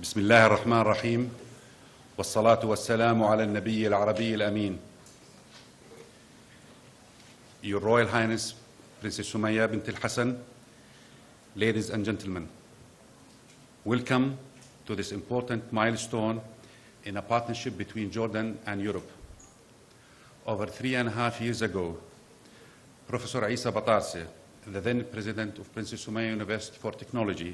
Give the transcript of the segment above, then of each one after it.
بسم الله الرحمن الرحيم والصلاة والسلام على النبي العربي الأمين. Your Royal Highness Princess Sumaya bint al-Hassan, ladies and gentlemen, welcome to this important milestone in a partnership between Jordan and Europe. Over 3.5 years ago, Professor Isa Batarse, the then president of Princess Sumaya University for Technology,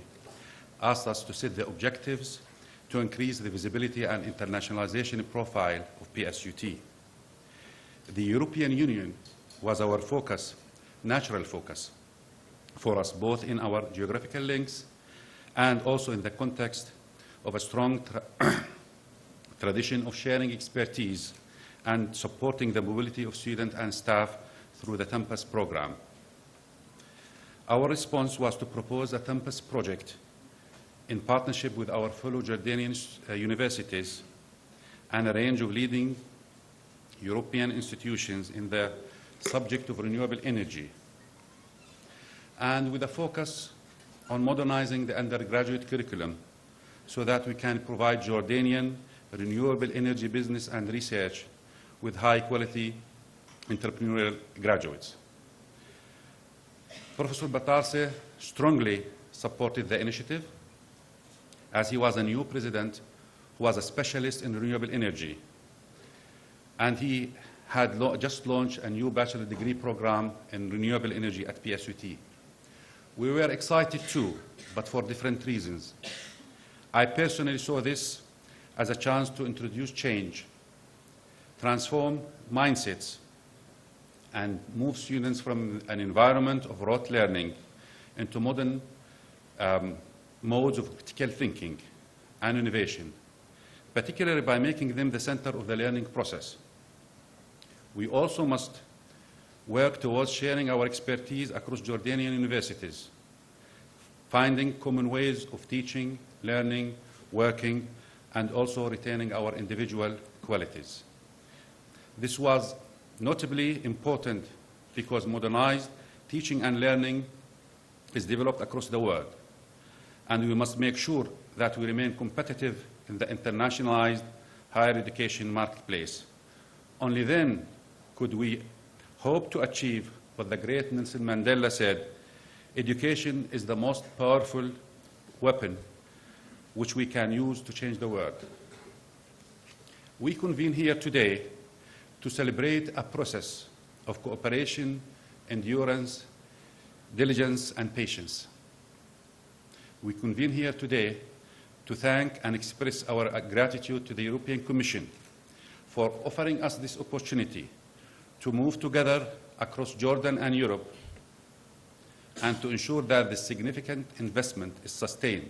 asked us to set the objectives to increase the visibility and internationalization profile of PSUT. The European Union was our focus, natural focus, for us both in our geographical links and also in the context of a strong tradition of sharing expertise and supporting the mobility of students and staff through the Tempest program. Our response was to propose a Tempest project in partnership with our fellow Jordanian universities and a range of leading European institutions in the subject of renewable energy, and with a focus on modernizing the undergraduate curriculum so that we can provide Jordanian renewable energy business and research with high-quality entrepreneurial graduates. Professor Batarse strongly supported the initiative, as he was a new president who was a specialist in renewable energy, and he had just launched a new bachelor degree program in renewable energy at PSUT. We were excited too, but for different reasons. I personally saw this as a chance to introduce change, transform mindsets, and move students from an environment of rote learning into modern modes of critical thinking and innovation, particularly by making them the center of the learning process. We also must work towards sharing our expertise across Jordanian universities, finding common ways of teaching, learning, working, and also retaining our individual qualities. This was notably important because modernized teaching and learning is developed across the world, and we must make sure that we remain competitive in the internationalized higher education marketplace. Only then could we hope to achieve what the great Nelson Mandela said: education is the most powerful weapon which we can use to change the world. We convene here today to celebrate a process of cooperation, endurance, diligence, and patience. We convene here today to thank and express our gratitude to the European Commission for offering us this opportunity to move together across Jordan and Europe and to ensure that this significant investment is sustained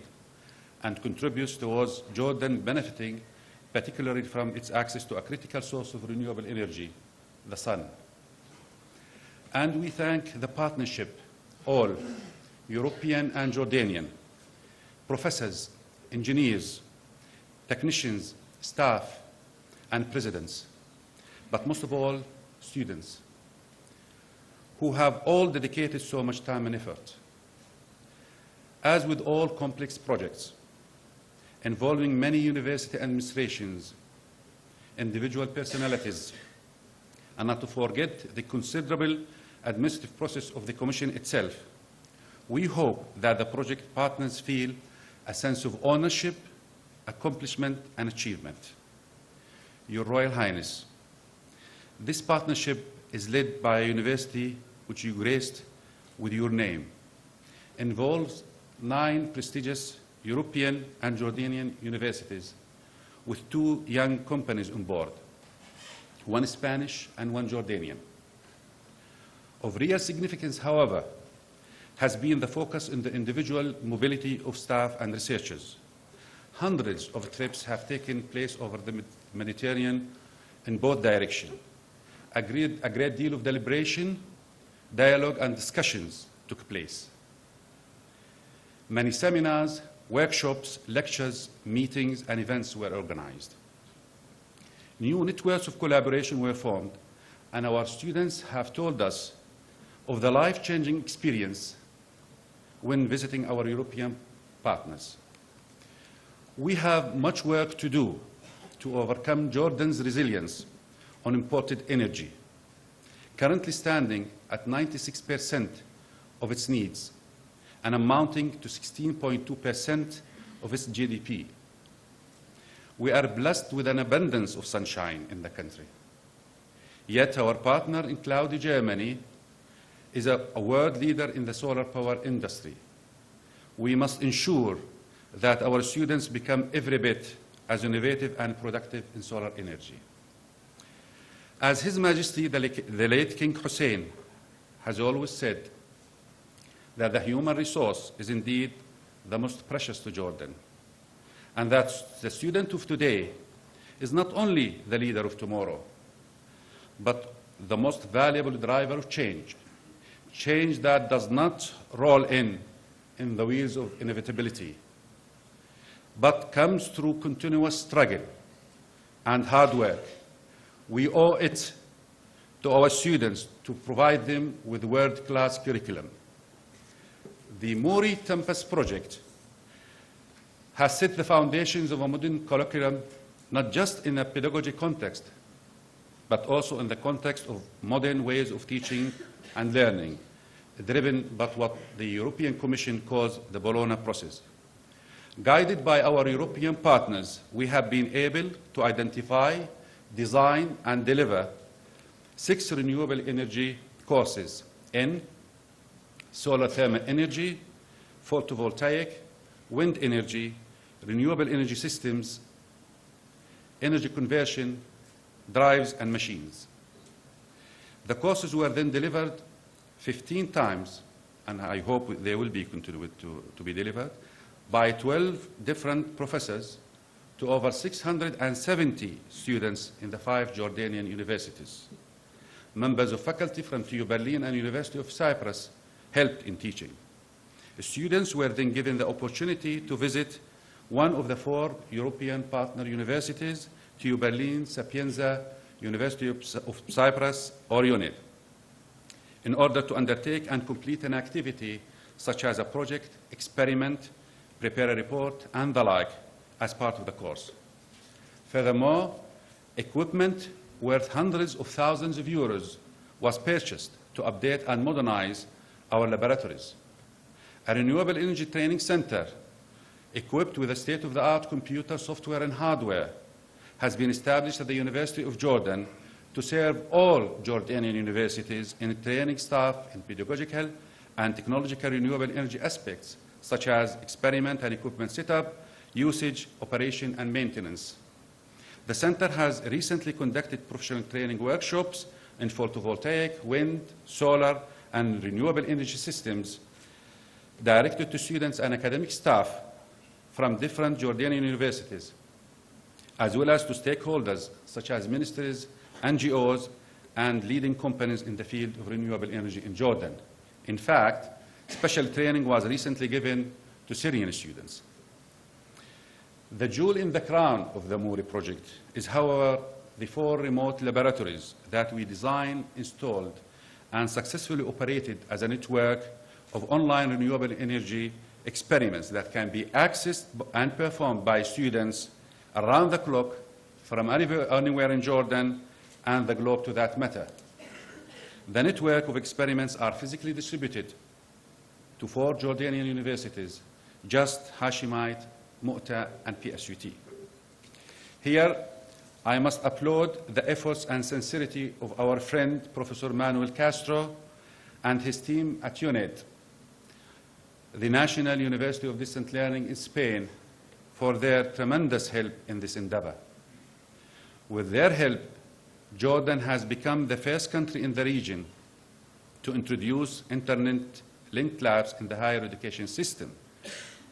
and contributes towards Jordan benefiting particularly from its access to a critical source of renewable energy, the sun. And we thank the partnership, all European and Jordanian, professors, engineers, technicians, staff, and presidents, but most of all, students, who have all dedicated so much time and effort. As with all complex projects involving many university administrations, individual personalities, and not to forget the considerable administrative process of the Commission itself, we hope that the project partners feel a sense of ownership, accomplishment, and achievement. Your Royal Highness, this partnership is led by a university which you graced with your name, involves 9 prestigious European and Jordanian universities with 2 young companies on board, 1 Spanish and 1 Jordanian. Of real significance, however, has been the focus on the individual mobility of staff and researchers. Hundreds of trips have taken place over the Mediterranean in both directions. A great deal of deliberation, dialogue, and discussions took place. Many seminars, workshops, lectures, meetings, and events were organized. New networks of collaboration were formed, and our students have told us of the life-changing experience when visiting our European partners. We have much work to do to overcome Jordan's resilience on imported energy, currently standing at 96% of its needs and amounting to 16.2% of its GDP. We are blessed with an abundance of sunshine in the country. Yet our partner in cloudy Germany is a world leader in the solar power industry. We must ensure that our students become every bit as innovative and productive in solar energy. As His Majesty the late King Hussein has always said, that the human resource is indeed the most precious to Jordan, and that the student of today is not only the leader of tomorrow, but the most valuable driver of change, change that does not roll in the wheels of inevitability, but comes through continuous struggle and hard work. We owe it to our students to provide them with world-class curriculum. The MUREE Tempest project has set the foundations of a modern curriculum, not just in a pedagogy context, but also in the context of modern ways of teaching and learning, driven by what the European Commission calls the Bologna process. Guided by our European partners, we have been able to identify, design, and deliver 6 renewable energy courses in solar thermal energy, photovoltaic, wind energy, renewable energy systems, energy conversion, drives, and machines. The courses were then delivered 15 times, and I hope they will be continued to be delivered, by 12 different professors to over 670 students in the 5 Jordanian universities. Members of faculty from TU Berlin and University of Cyprus helped in teaching. The students were then given the opportunity to visit one of the 4 European partner universities, TU Berlin, Sapienza, University of Cyprus, or UNIL, in order to undertake and complete an activity such as a project, experiment, prepare a report, and the like as part of the course. Furthermore, equipment worth hundreds of thousands of euros was purchased to update and modernize our laboratories. A renewable energy training center equipped with a state-of-the-art computer software and hardware has been established at the University of Jordan to serve all Jordanian universities in training staff in pedagogical and technological renewable energy aspects, such as experiment and equipment setup, usage, operation, and maintenance. The center has recently conducted professional training workshops in photovoltaic, wind, solar, and renewable energy systems directed to students and academic staff from different Jordanian universities, as well as to stakeholders such as ministries, NGOs, and leading companies in the field of renewable energy in Jordan. In fact, special training was recently given to Syrian students. The jewel in the crown of the MUREE project is, however, the 4 remote laboratories that we designed, installed, and successfully operated as a network of online renewable energy experiments that can be accessed and performed by students around the clock from anywhere in Jordan and the globe to that matter. The network of experiments are physically distributed to 4 Jordanian universities, Just, Hashemite, Mu'ta, and PSUT. Here, I must applaud the efforts and sincerity of our friend, Professor Manuel Castro, and his team at UNED, the National University of Distant Learning in Spain, for their tremendous help in this endeavor. With their help, Jordan has become the first country in the region to introduce internet-linked labs in the higher education system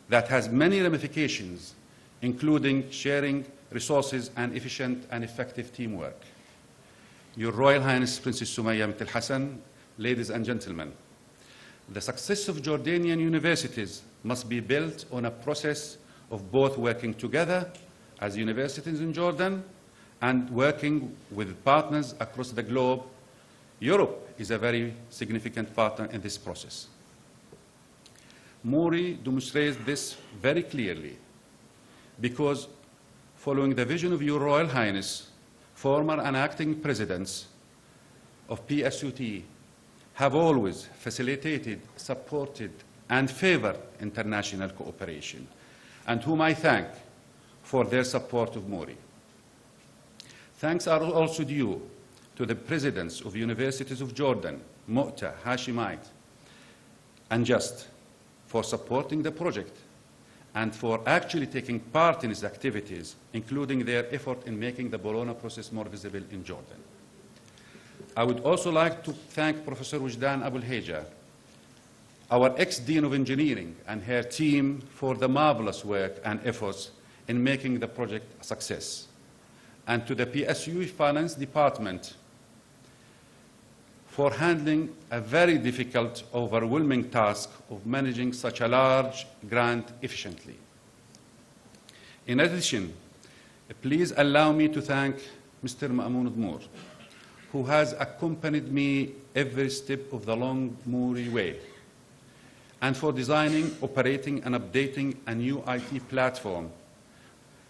that has many ramifications, including sharing resources and efficient and effective teamwork. Your Royal Highness Princess Sumaya Bint Al Hassan, ladies and gentlemen, the success of Jordanian universities must be built on a process of both working together as universities in Jordan and working with partners across the globe. Europe is a very significant partner in this process. MUREE demonstrates this very clearly. because following the vision of Your Royal Highness, former and acting presidents of PSUT have always facilitated, supported, and favored international cooperation, and whom I thank for their support of MUREE. Thanks are also due to the presidents of universities of Jordan, Mu'ta, Hashemite, and Just, for supporting the project and for actually taking part in its activities, including their effort in making the Bologna process more visible in Jordan. I would also like to thank Professor Wujdan Abul Heja, our ex-Dean of Engineering, and her team for the marvelous work and efforts in making the project a success, and to the PSU Finance Department for handling a very difficult, overwhelming task of managing such a large grant efficiently. In addition, please allow me to thank Mr. Ma'moon Dmour, who has accompanied me every step of the long MUREE way, and for designing, operating, and updating a new IT platform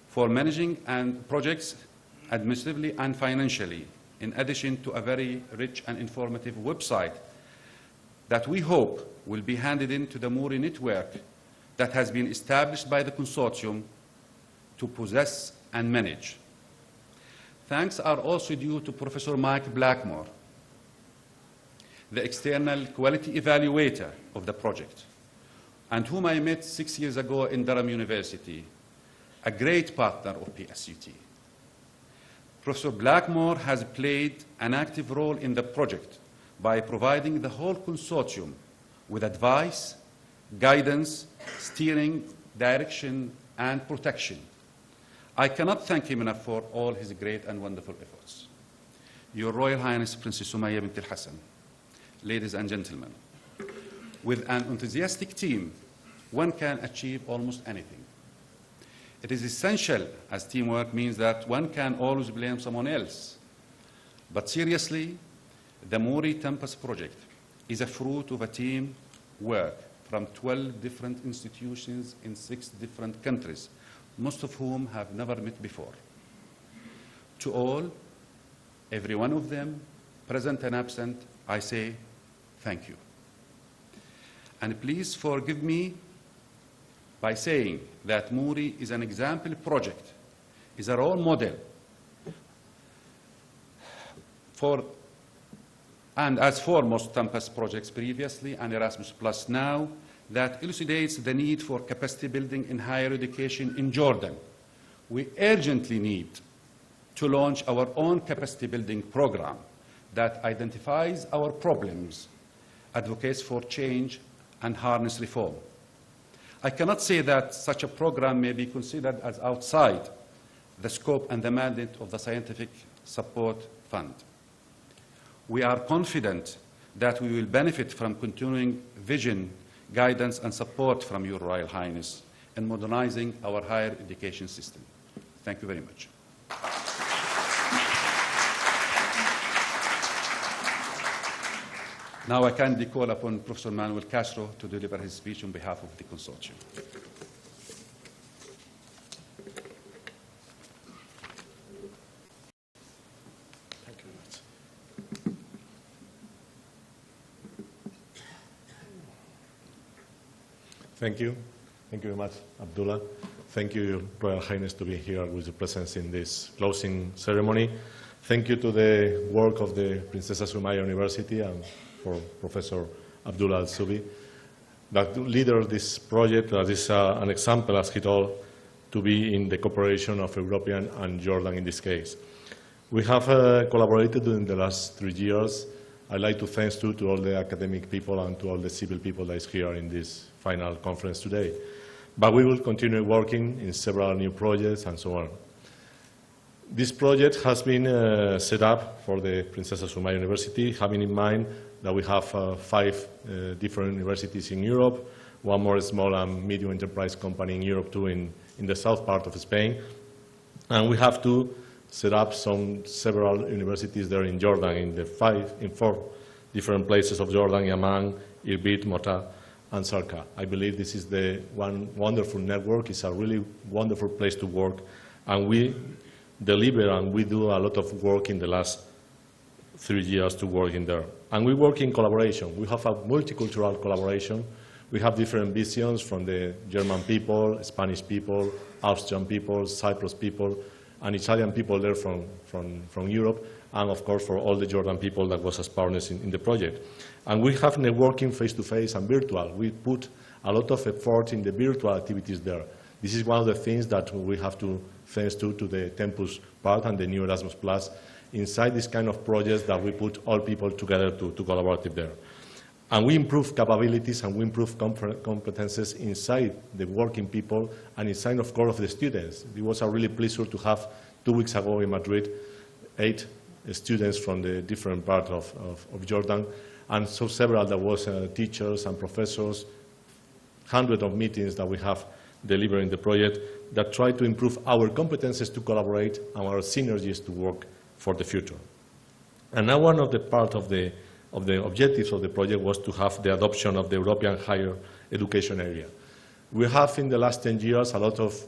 for managing projects administratively and financially, in addition to a very rich and informative website that we hope will be handed into the MUREE network that has been established by the consortium to possess and manage. Thanks are also due to Professor Mike Blackmore, the external quality evaluator of the project, and whom I met 6 years ago in Durham University, a great partner of PSUT. Professor Blackmore has played an active role in the project by providing the whole consortium with advice, guidance, steering, direction, and protection. I cannot thank him enough for all his great and wonderful efforts. Your Royal Highness Princess Sumaya bint al-Hassan, ladies and gentlemen, with an enthusiastic team, one can achieve almost anything. It is essential, as teamwork means that one can always blame someone else. But seriously, the MUREE Tempest project is a fruit of a team work from 12 different institutions in 6 different countries, most of whom have never met before. To all, every one of them, present and absent, I say thank you. And please forgive me by saying that MUREE is an example project, is a role model and as foremost Tempest projects previously and Erasmus Plus now, that elucidates the need for capacity building in higher education in Jordan. We urgently need to launch our own capacity building program that identifies our problems, advocates for change, and harness reform. I cannot say that such a program may be considered as outside the scope and the mandate of the Scientific Support Fund. We are confident that we will benefit from continuing vision, guidance, and support from Your Royal Highness in modernizing our higher education system. Thank you very much. Now I kindly call upon Professor Manuel Castro to deliver his speech on behalf of the consortium. Thank you very much. Thank you. Thank you very much, Abdullah. Thank you, Your Royal Highness, to be here with your presence in this closing ceremony. Thank you to the work of the Princesa Sumaya University and for Professor Abdullah Al-Subi, that leader this project, that is an example, as he told, to be in the cooperation of European and Jordan in this case. We have collaborated during the last 3 years. I'd like to thank to all the academic people and to all the civil people that is here in this final conference today. But we will continue working in several new projects and so on. This project has been set up for the Princesa Sumaya University, having in mind that we have 5 different universities in Europe, 1 more small and medium enterprise company in Europe, 2 in the south part of Spain. And we have to set up several universities there in Jordan, in 4 different places of Jordan, Amman, Irbid, Mota, and Sarka. I believe this is the one wonderful network. It's a really wonderful place to work, and we deliver and we do a lot of work in the last 3 years to work in there. And we work in collaboration. We have a multicultural collaboration. We have different visions from the German people, Spanish people, Austrian people, Cyprus people, and Italian people there from Europe, and of course for all the Jordan people that was as partners in the project. And we have networking face-to-face and virtual. We put a lot of effort in the virtual activities there. This is one of the things that we have to, thanks to the Tempus part and the new Erasmus Plus, inside this kind of projects that we put all people together to collaborate there. And we improve capabilities and we improve competences inside the working people and inside, of course, of the students. It was a really pleasure to have 2 weeks ago in Madrid 8 students from the different parts of Jordan, and so several there was teachers and professors, hundreds of meetings that we have delivering the project that try to improve our competences to collaborate and our synergies to work for the future. And now one of the part of the objectives of the project was to have the adoption of the European higher education area. We have in the last 10 years a lot of,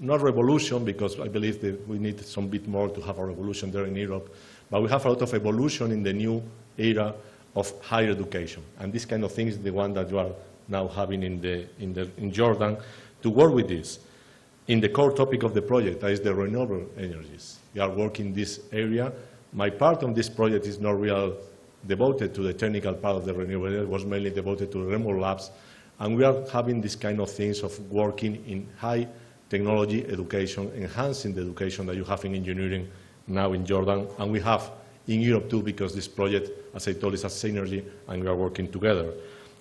not revolution, because I believe that we need some bit more to have a revolution there in Europe, but we have a lot of evolution in the new era of higher education. And this kind of thing is the one that you are now having in Jordan to work with this. In the core topic of the project, that is the renewable energies. We are working in this area. My part of this project is not real devoted to the technical part of the renewable energy. It was mainly devoted to the remote labs. And we are having this kind of things of working in high technology education, enhancing the education that you have in engineering now in Jordan. And we have in Europe too, because this project, as I told, is a synergy and we are working together.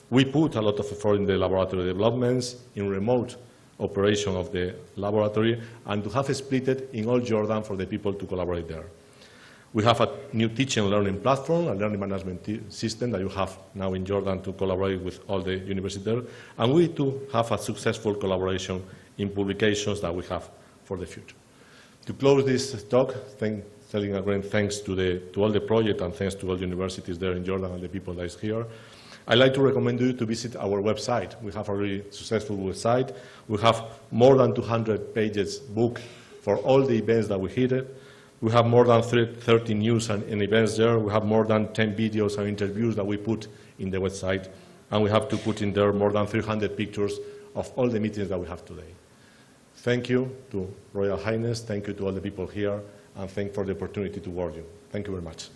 We put a lot of effort in the laboratory developments, in remote operation of the laboratory, and to have it split it in all Jordan for the people to collaborate there. We have a new teaching and learning platform, a learning management system that you have now in Jordan to collaborate with all the universities there. And we too have a successful collaboration in publications that we have for the future. To close this talk, telling again thanks to all the project and thanks to all the universities there in Jordan and the people that is here, I'd like to recommend you to visit our website. We have a really successful website. We have more than 200 pages book for all the events that we hit. We have more than 30 news and events there. We have more than 10 videos and interviews that we put in the website. And we have to put in there more than 300 pictures of all the meetings that we have today. Thank you to Royal Highness. Thank you to all the people here. And thank you for the opportunity to work with you. Thank you very much.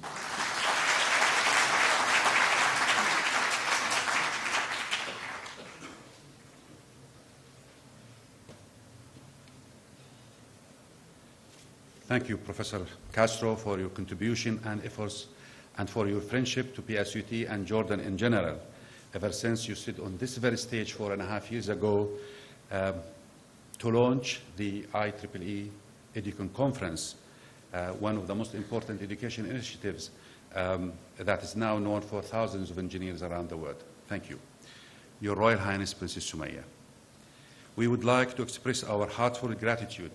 Thank you, Professor Castro, for your contribution and efforts and for your friendship to PSUT and Jordan in general, ever since you stood on this very stage 4.5 years ago to launch the IEEE Educon Conference, one of the most important education initiatives that is now known for thousands of engineers around the world. Thank you. Your Royal Highness Princess Sumaya, we would like to express our heartfelt gratitude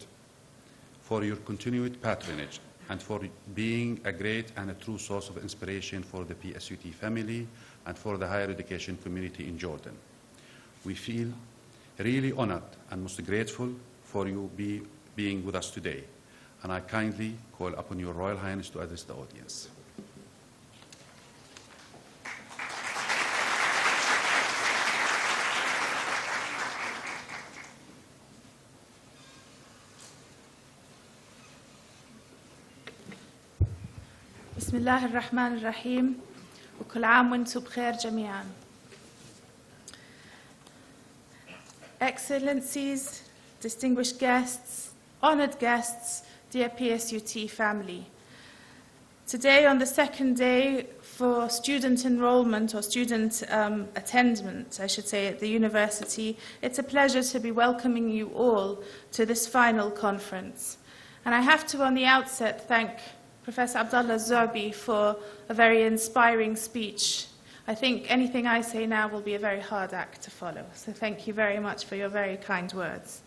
for your continued patronage and for being a great and a true source of inspiration for the PSUT family and for the higher education community in Jordan. We feel really honored and most grateful for you being with us today, and I kindly call upon your Royal Highness to address the audience. بسم الله الرحمن الرحيم وكل عام وانتم بخير جميعا. Excellencies, distinguished guests, honored guests, dear PSUT family. Today, on the second day for student enrollment or student attendance, I should say, at the university, it's a pleasure to be welcoming you all to this final conference. And I have to, on the outset, thank Professor Abdullah Zarbi for a very inspiring speech. I think anything I say now will be a very hard act to follow, so thank you very much for your very kind words.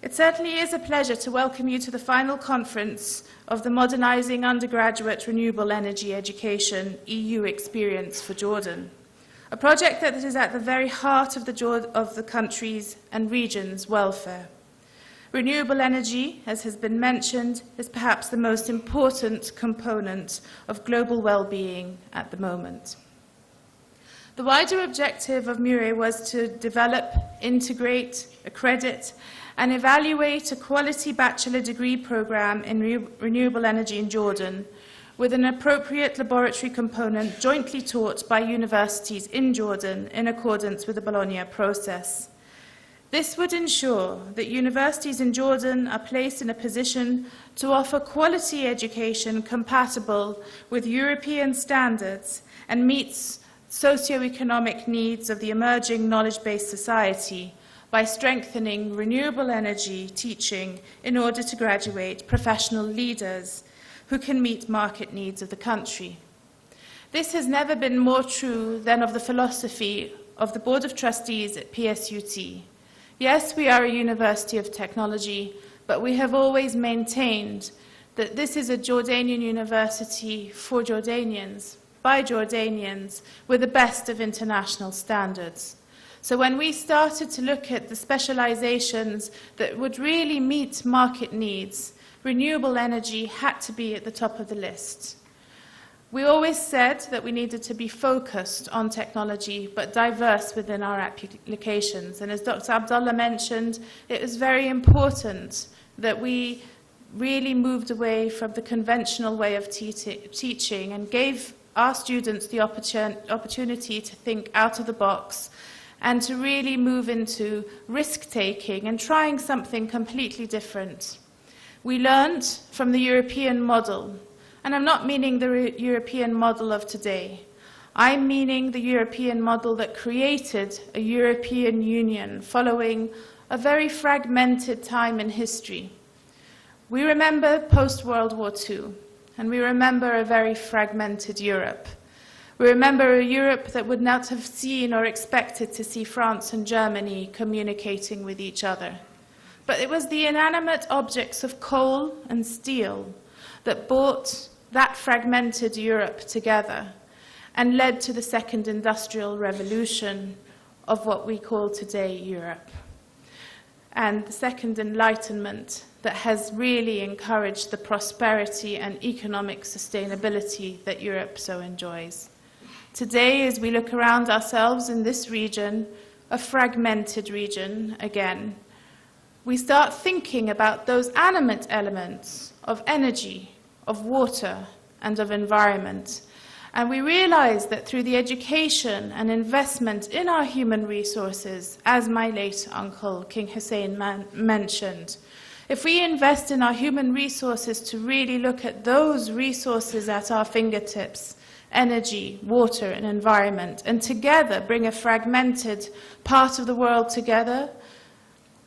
It certainly is a pleasure to welcome you to the final conference of the Modernizing Undergraduate Renewable Energy Education EU Experience for Jordan. a project that is at the very heart of the country's and region's welfare. Renewable energy, as has been mentioned, is perhaps the most important component of global well-being at the moment. The wider objective of MUREE was to develop, integrate, accredit, and evaluate a quality bachelor degree program in renewable energy in Jordan, with an appropriate laboratory component jointly taught by universities in Jordan in accordance with the Bologna process. This would ensure that universities in Jordan are placed in a position to offer quality education compatible with European standards and meets socio-economic needs of the emerging knowledge-based society by strengthening renewable energy teaching in order to graduate professional leaders who can meet market needs of the country. This has never been more true than of the philosophy of the Board of Trustees at PSUT. Yes, we are a university of technology, but we have always maintained that this is a Jordanian university for Jordanians, by Jordanians, with the best of international standards. So when we started to look at the specializations that would really meet market needs, renewable energy had to be at the top of the list. We always said that we needed to be focused on technology, but diverse within our applications. And as Dr. Abdullah mentioned, it was very important that we really moved away from the conventional way of teaching and gave our students the opportunity to think out of the box and to really move into risk-taking and trying something completely different. We learned from the European model, and I'm not meaning the European model of today. I'm meaning the European model that created a European Union following a very fragmented time in history. We remember post-World War II, and we remember a very fragmented Europe. We remember a Europe that would not have seen or expected to see France and Germany communicating with each other. But it was the inanimate objects of coal and steel that brought that fragmented Europe together and led to the second industrial revolution of what we call today Europe, and the second enlightenment that has really encouraged the prosperity and economic sustainability that Europe so enjoys. Today, as we look around ourselves in this region, a fragmented region again, we start thinking about those animate elements of energy, of water, and of environment. And we realize that through the education and investment in our human resources, as my late uncle, King Hussein, mentioned, if we invest in our human resources to really look at those resources at our fingertips, energy, water, and environment, and together bring a fragmented part of the world together,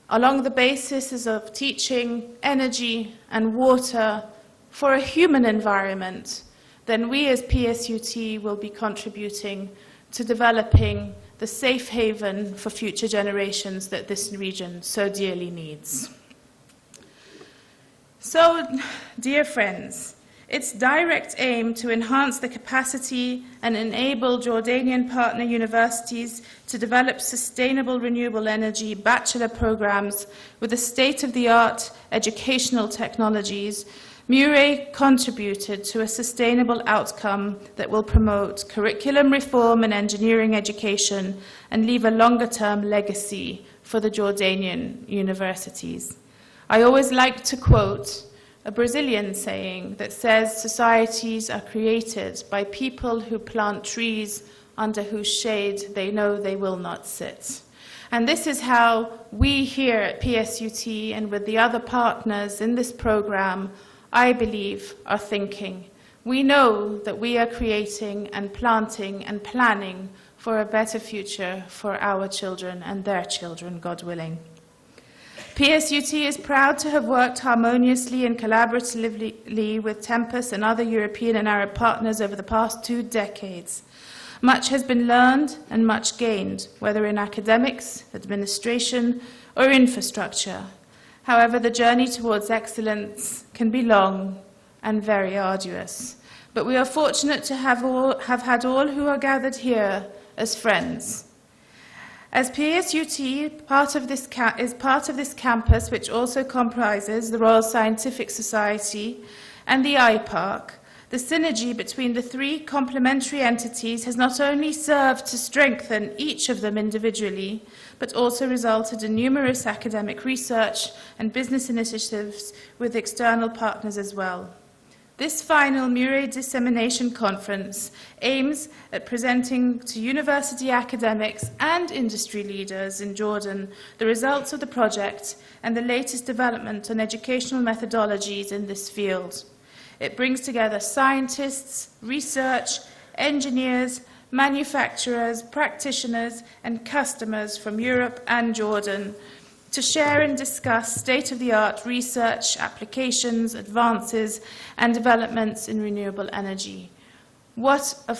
along the basis of teaching energy and water for a human environment, then we as PSUT will be contributing to developing the safe haven for future generations that this region so dearly needs. So, dear friends, its direct aim to enhance the capacity and enable Jordanian partner universities to develop sustainable renewable energy bachelor programs with the state-of-the-art educational technologies, MUREE contributed to a sustainable outcome that will promote curriculum reform and engineering education and leave a longer-term legacy for the Jordanian universities. I always like to quote a Brazilian saying that says societies are created by people who plant trees under whose shade they know they will not sit. And this is how we here at PSUT and with the other partners in this program, I believe, are thinking. We know that we are creating and planting and planning for a better future for our children and their children, God willing. PSUT is proud to have worked harmoniously and collaboratively with Tempus and other European and Arab partners over the past 2 decades. Much has been learned and much gained, whether in academics, administration, or infrastructure. However, the journey towards excellence can be long and very arduous. But we are fortunate to have had all who are gathered here as friends. As PSUT is part of this campus, which also comprises the Royal Scientific Society and the iPark, the synergy between the three complementary entities has not only served to strengthen each of them individually, but also resulted in numerous academic research and business initiatives with external partners as well. This final MUREE Dissemination Conference aims at presenting to university academics and industry leaders in Jordan the results of the project and the latest development on educational methodologies in this field. It brings together scientists, research, engineers, manufacturers, practitioners, and customers from Europe and Jordan to share and discuss state-of-the-art research, applications, advances, and developments in renewable energy. What a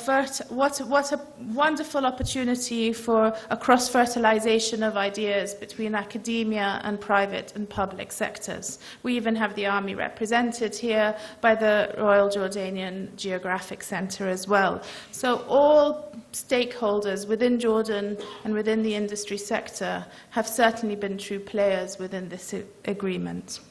wonderful opportunity for a cross-fertilization of ideas between academia and private and public sectors. We even have the Army represented here by the Royal Jordanian Geographic Centre as well. So all stakeholders within Jordan and within the industry sector have certainly been true players within this agreement.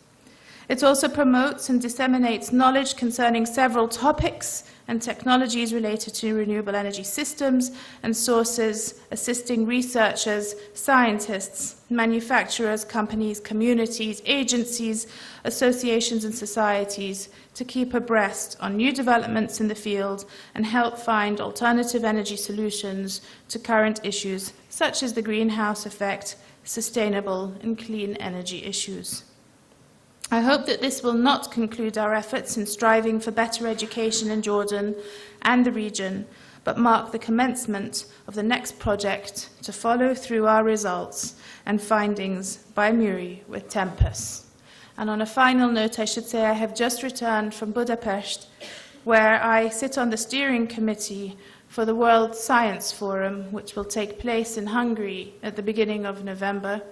It also promotes and disseminates knowledge concerning several topics and technologies related to renewable energy systems and sources, assisting researchers, scientists, manufacturers, companies, communities, agencies, associations and societies to keep abreast on new developments in the field and help find alternative energy solutions to current issues such as the greenhouse effect, sustainable and clean energy issues. I hope that this will not conclude our efforts in striving for better education in Jordan and the region, but mark the commencement of the next project to follow through our results and findings by MUREE with Tempus. And on a final note, I should say I have just returned from Budapest, where I sit on the steering committee for the World Science Forum, which will take place in Hungary at the beginning of November.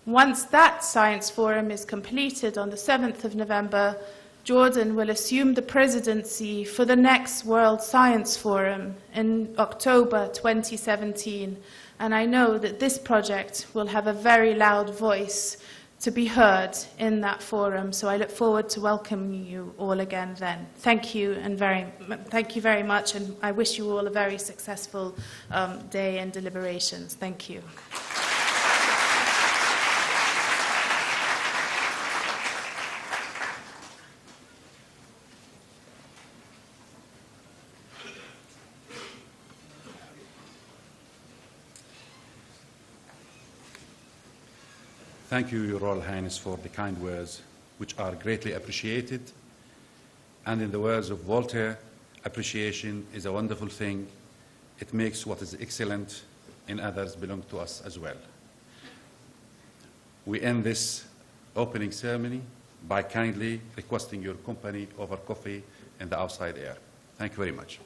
Once that science forum is completed on the 7th of November, Jordan will assume the presidency for the next World Science Forum in October 2017. And I know that this project will have a very loud voice to be heard in that forum. So I look forward to welcoming you all again then. Thank you very much, and I wish you all a very successful day and deliberations. Thank you. Thank you, Your Royal Highness, for the kind words, which are greatly appreciated. And in the words of Voltaire, appreciation is a wonderful thing. It makes what is excellent in others belong to us as well. We end this opening ceremony by kindly requesting your company over coffee in the outside air. Thank you very much.